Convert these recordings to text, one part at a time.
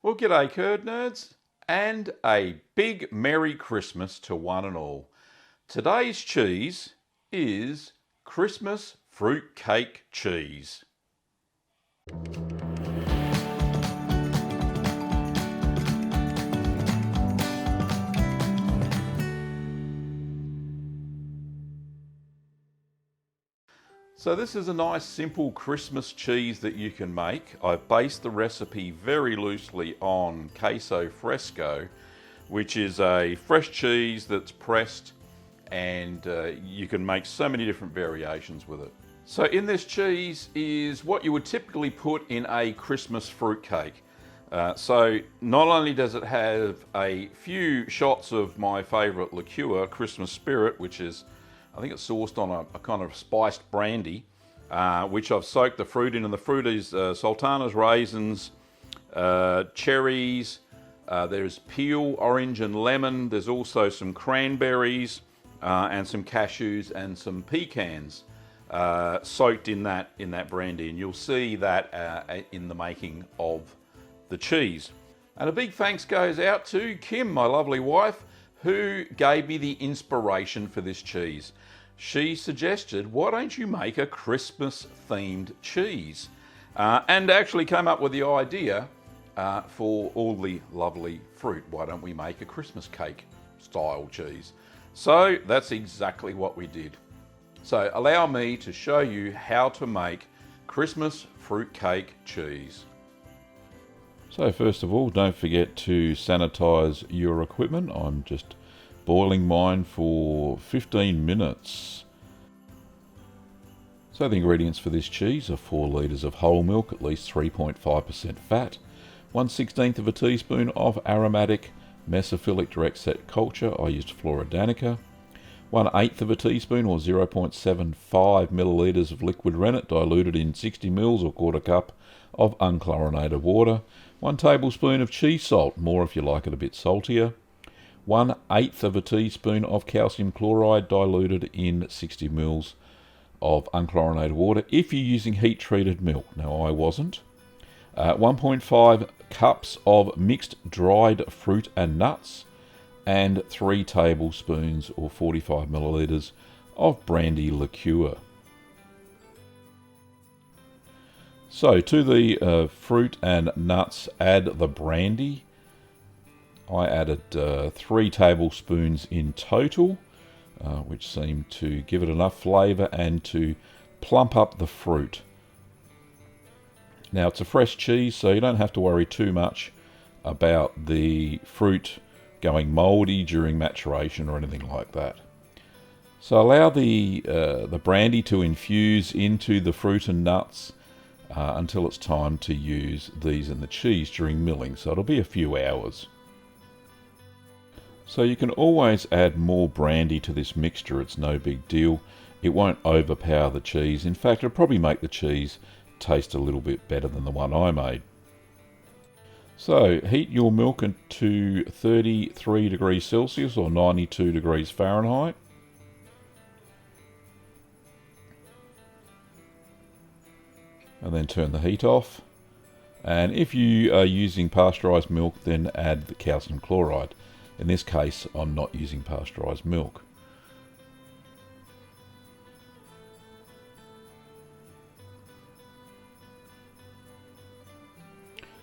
Well, g'day curd nerds, and a big Merry Christmas to one and all. Today's cheese is Christmas fruit cake cheese. So this is a nice simple Christmas cheese that you can make. I've based the recipe very loosely on Queso Fresco, which is a fresh cheese that's pressed, and you can make so many different variations with it. So in this cheese is what you would typically put in a Christmas fruit cake. So not only does it have a few shots of my favourite liqueur, Christmas Spirit, which is, I think it's sourced on a kind of spiced brandy, which I've soaked the fruit in, and the fruit is sultanas, raisins, cherries, there's peel, orange and lemon, there's also some cranberries and some cashews and some pecans soaked in that brandy, and you'll see that in the making of the cheese. And a big thanks goes out to Kim, my lovely wife, who gave me the inspiration for this cheese. She suggested, why don't you make a Christmas themed cheese? And actually came up with the idea for all the lovely fruit. Why don't we make a Christmas cake style cheese? So that's exactly what we did. So allow me to show you how to make Christmas fruit cake cheese. So first of all, don't forget to sanitize your equipment. I'm just boiling mine for 15 minutes. So the ingredients for this cheese are 4 litres of whole milk, at least 3.5% fat, 1/16 of a teaspoon of aromatic mesophilic direct set culture, I used Flora Danica, 1/8 of a teaspoon or 0.75 millilitres of liquid rennet diluted in 60 ml or quarter cup of unchlorinated water, 1 tablespoon of cheese salt, more if you like it a bit saltier, 1/8 of a teaspoon of calcium chloride diluted in 60 ml of unchlorinated water if you're using heat treated milk. Now I wasn't. 1.5 cups of mixed dried fruit and nuts, and 3 tablespoons or 45 millilitres of brandy liqueur. So to the fruit and nuts, add the brandy. I added 3 tablespoons in total, which seemed to give it enough flavour and to plump up the fruit. Now it's a fresh cheese, so you don't have to worry too much about the fruit going mouldy during maturation or anything like that. So allow the brandy to infuse into the fruit and nuts until it's time to use these in the cheese during milling, so it'll be a few hours. So you can always add more brandy to this mixture, it's no big deal. It won't overpower the cheese. In fact, it'll probably make the cheese taste a little bit better than the one I made. So heat your milk to 33 degrees Celsius or 92 degrees Fahrenheit. And then turn the heat off. And if you are using pasteurised milk, then add the calcium chloride. In this case, I'm not using pasteurised milk.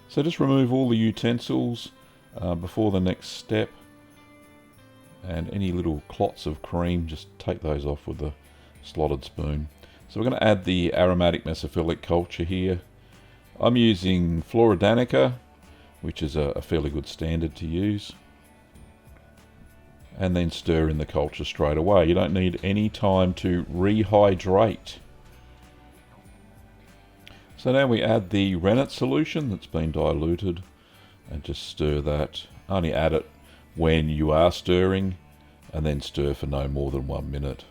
So just remove all the utensils before the next step, and any little clots of cream, just take those off with a slotted spoon. So we're going to add the aromatic mesophilic culture here. I'm using Flora Danica, which is a fairly good standard to use. And then stir in the culture straight away. You don't need any time to rehydrate. So now we add the rennet solution that's been diluted and just stir that. Only add it when you are stirring, and then stir for no more than 1 minute.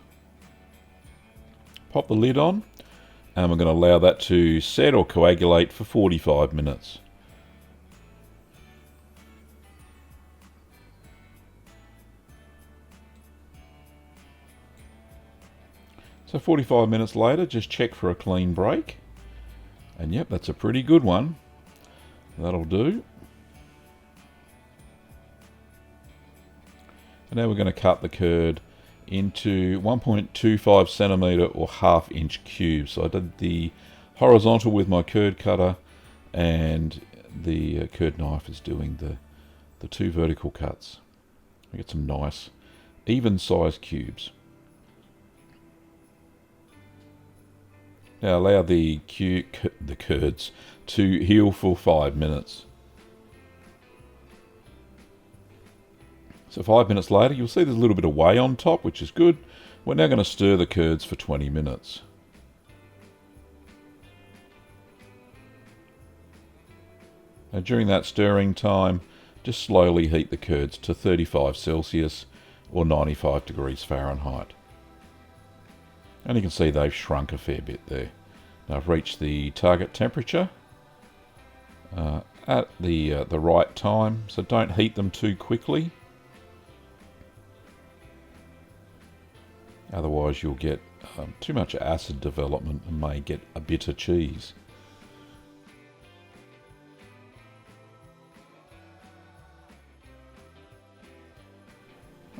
Pop the lid on, and we're going to allow that to set or coagulate for 45 minutes. So 45 minutes later, just check for a clean break. And yep, that's a pretty good one. That'll do. And now we're going to cut the curd into 1.25 centimetre or half-inch cubes. So I did the horizontal with my curd cutter, and the curd knife is doing the two vertical cuts. We get some nice even-sized cubes. Now allow the curds to heal for 5 minutes. So 5 minutes later, you'll see there's a little bit of whey on top, which is good. We're now going to stir the curds for 20 minutes. Now during that stirring time, just slowly heat the curds to 35 Celsius or 95 degrees Fahrenheit. And you can see they've shrunk a fair bit there. Now I've reached the target temperature at the right time, so don't heat them too quickly. Otherwise you'll get too much acid development and may get a bitter cheese.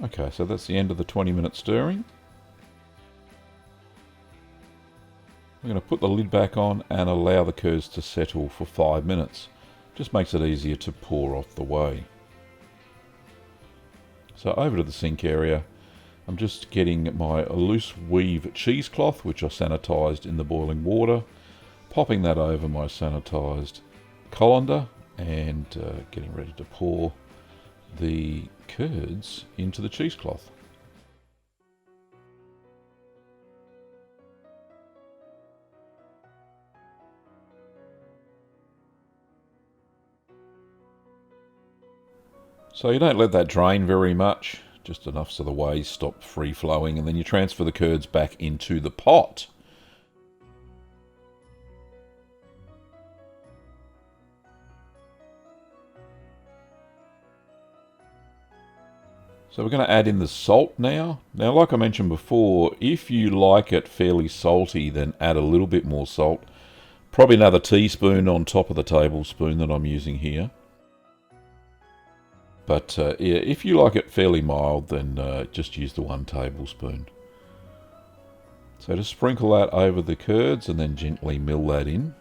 Okay, so that's the end of the 20-minute stirring. We're going to put the lid back on and allow the curds to settle for 5 minutes. Just makes it easier to pour off the whey. So over to the sink area, I'm just getting my loose weave cheesecloth, which I sanitised in the boiling water, popping that over my sanitised colander, and getting ready to pour the curds into the cheesecloth. So you don't let that drain very much, just enough so the whey stops free flowing, and then you transfer the curds back into the pot. So we're going to add in the salt now. Now, like I mentioned before, if you like it fairly salty, then add a little bit more salt. Probably another teaspoon on top of the tablespoon that I'm using here. But yeah, if you like it fairly mild, then just use the 1 tablespoon. So just sprinkle that over the curds and then gently mill that in.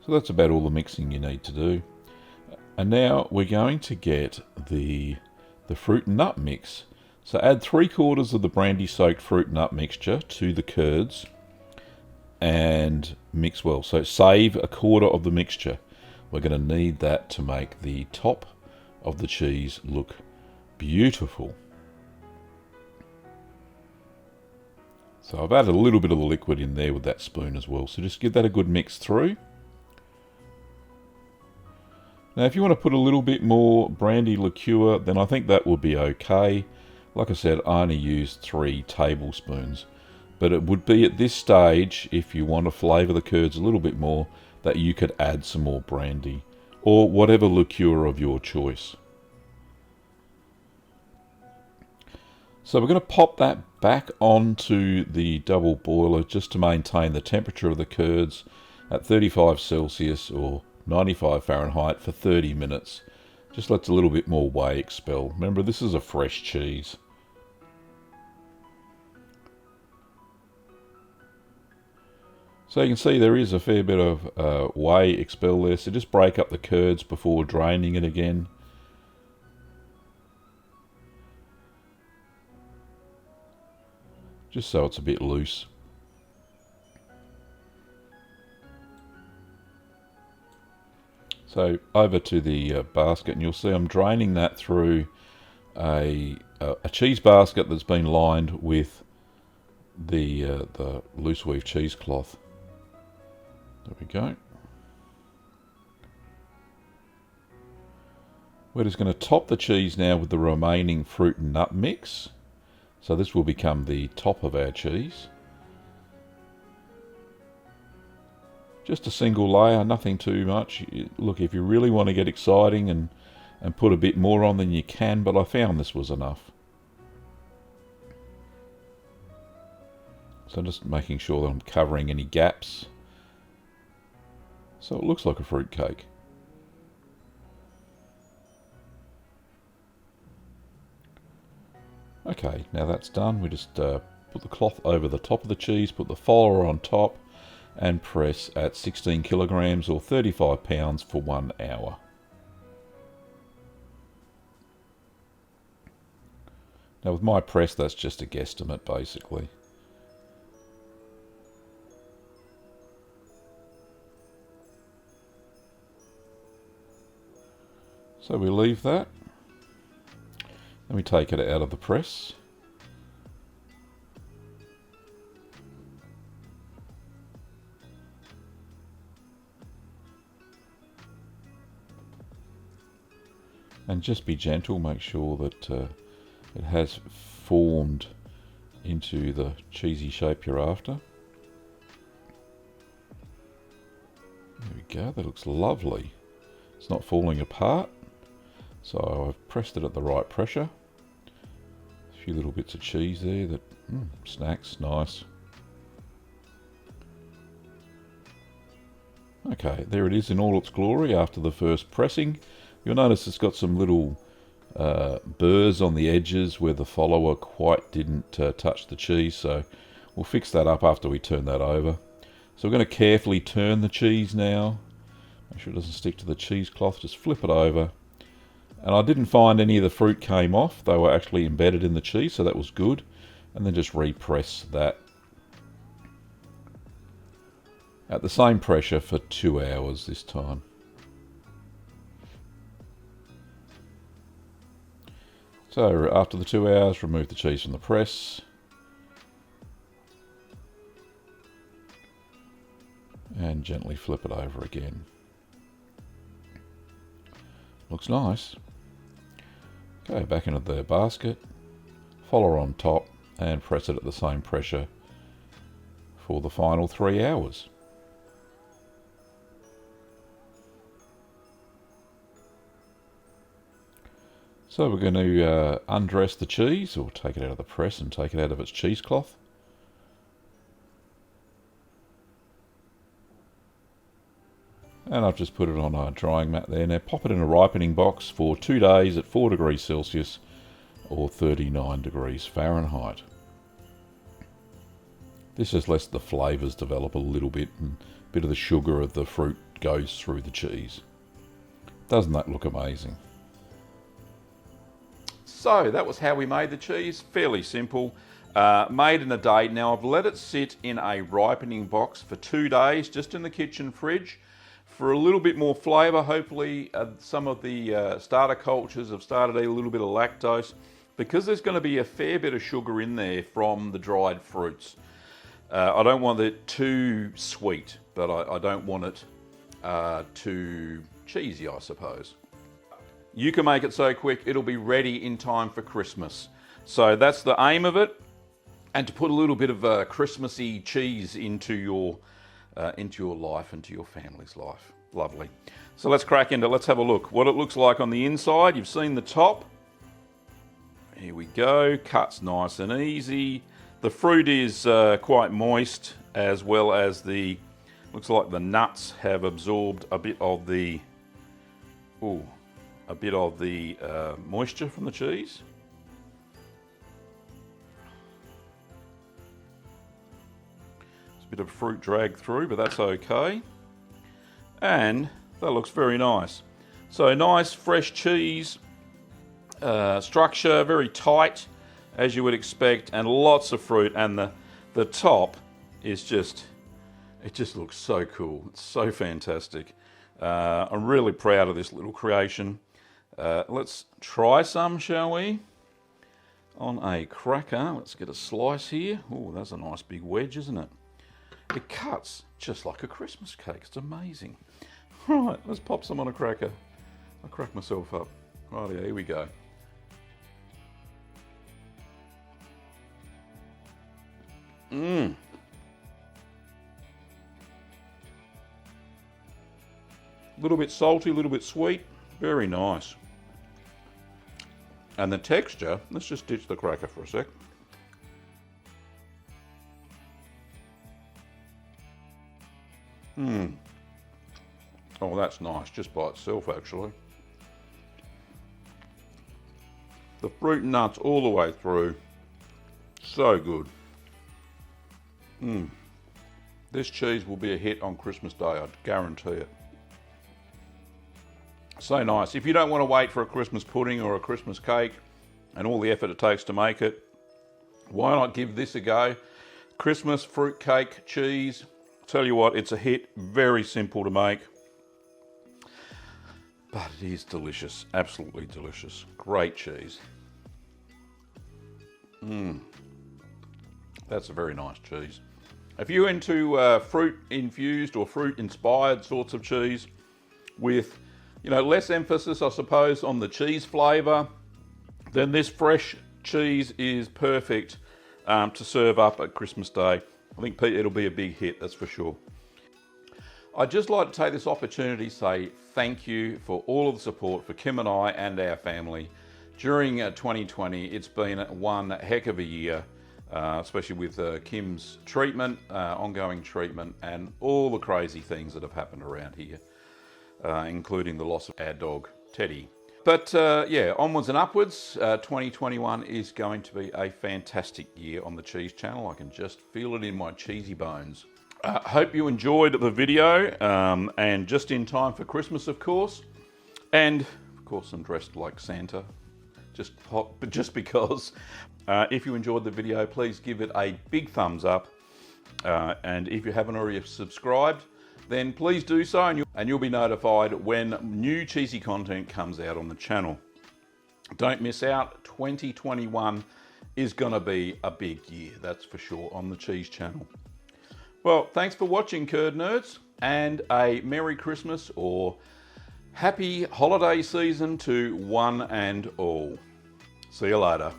So that's about all the mixing you need to do. And now we're going to get the fruit and nut mix. So add 3/4 of the brandy soaked fruit and nut mixture to the curds and mix well. So save 1/4 of the mixture. We're going to need that to make the top of the cheese look beautiful. So I've added a little bit of the liquid in there with that spoon as well. So just give that a good mix through. Now if you want to put a little bit more brandy liqueur, then I think that would be okay. Like I said, I only used 3 tablespoons. But it would be at this stage, if you want to flavour the curds a little bit more, that you could add some more brandy, or whatever liqueur of your choice. So we're going to pop that back onto the double boiler just to maintain the temperature of the curds at 35 Celsius or 95 Fahrenheit for 30 minutes. Just lets a little bit more whey expel. Remember, this is a fresh cheese. So you can see there is a fair bit of whey expel there, so just break up the curds before draining it again. Just so it's a bit loose. So over to the basket, and you'll see I'm draining that through a cheese basket that's been lined with the loose weave cheesecloth. There we go. We're just going to top the cheese now with the remaining fruit and nut mix. So this will become the top of our cheese. Just a single layer, nothing too much. Look, if you really want to get exciting and put a bit more on, then you can, but I found this was enough. So just making sure that I'm covering any gaps. So it looks like a fruit cake. Okay, now that's done. We just put the cloth over the top of the cheese, put the follower on top, and press at 16 kilograms or 35 pounds for 1 hour. Now with my press, that's just a guesstimate basically. So we leave that. Then we take it out of the press. And just be gentle, make sure that it has formed into the cheesy shape you're after. There we go, that looks lovely. It's not falling apart. So I've pressed it at the right pressure. A few little bits of cheese there that snacks, nice. Okay, there it is in all its glory after the first pressing. You'll notice it's got some little burrs on the edges where the follower quite didn't touch the cheese, so we'll fix that up after we turn that over. So we're going to carefully turn the cheese now. Make sure it doesn't stick to the cheesecloth, just flip it over. And I didn't find any of the fruit came off, they were actually embedded in the cheese, so that was good. And then just repress that at the same pressure for 2 hours this time. So after the 2 hours, remove the cheese from the press. And gently flip it over again. Looks nice. Okay, back into the basket, follower on top, and press it at the same pressure for the final 3 hours. So we're going to undress the cheese, or take it out of the press and take it out of its cheesecloth. And I've just put it on a drying mat there. Now pop it in a ripening box for 2 days at 4 degrees Celsius or 39 degrees Fahrenheit. This just lets the flavours develop a little bit, and a bit of the sugar of the fruit goes through the cheese. Doesn't that look amazing? So that was how we made the cheese. Fairly simple. Made in a day. Now I've let it sit in a ripening box for 2 days, just in the kitchen fridge, for a little bit more flavour. Hopefully some of the starter cultures have started to eat a little bit of lactose, because there's going to be a fair bit of sugar in there from the dried fruits. I don't want it too sweet, but I don't want it too cheesy, I suppose. You can make it so quick it'll be ready in time for Christmas. So that's the aim of it, and to put a little bit of Christmassy cheese into your life and to your family's life. Lovely. So let's crack into it. Let's have a look what it looks like on the inside. You've seen the top. Here we go. Cuts nice and easy. The fruit is quite moist, as well as looks like the nuts have absorbed a bit of the moisture from the cheese. There's a bit of fruit dragged through, but that's okay. And that looks very nice. So nice fresh cheese, structure, very tight, as you would expect, and lots of fruit. And the top is just looks so cool. It's so fantastic. I'm really proud of this little creation. Let's try some, shall we? On a cracker. Let's get a slice here. Oh, that's a nice big wedge, isn't it? It cuts just like a Christmas cake. It's amazing. Right, let's pop some on a cracker. I'll crack myself up. Right, here we go. A little bit salty, a little bit sweet. Very nice. And the texture, let's just ditch the cracker for a sec. Oh, that's nice, just by itself actually. The fruit and nuts all the way through. So good. This cheese will be a hit on Christmas Day, I guarantee it. So nice. If you don't want to wait for a Christmas pudding or a Christmas cake and all the effort it takes to make it, why not give this a go? Christmas fruit cake cheese. Tell you what, it's a hit. Very simple to make. But it is delicious. Absolutely delicious. Great cheese. That's a very nice cheese. If you're into fruit infused or fruit inspired sorts of cheese with, you know, less emphasis, I suppose, on the cheese flavour, then this fresh cheese is perfect to serve up at Christmas Day. I think it'll be a big hit, that's for sure. I'd just like to take this opportunity to say thank you for all of the support for Kim and I and our family. During 2020, it's been one heck of a year, especially with Kim's treatment, ongoing treatment, and all the crazy things that have happened around here, including the loss of our dog, Teddy. But yeah, onwards and upwards, 2021 is going to be a fantastic year on the Cheese Channel. I can just feel it in my cheesy bones. Hope you enjoyed the video, and just in time for Christmas, of course. And of course, I'm dressed like Santa, just because. If you enjoyed the video, please give it a big thumbs up. And if you haven't already subscribed, then please do so, and you'll be notified when new cheesy content comes out on the channel. Don't miss out. 2021 is going to be a big year, that's for sure, on the Cheese Channel. Well, thanks for watching, Curd Nerds, and a Merry Christmas or Happy Holiday Season to one and all. See you later.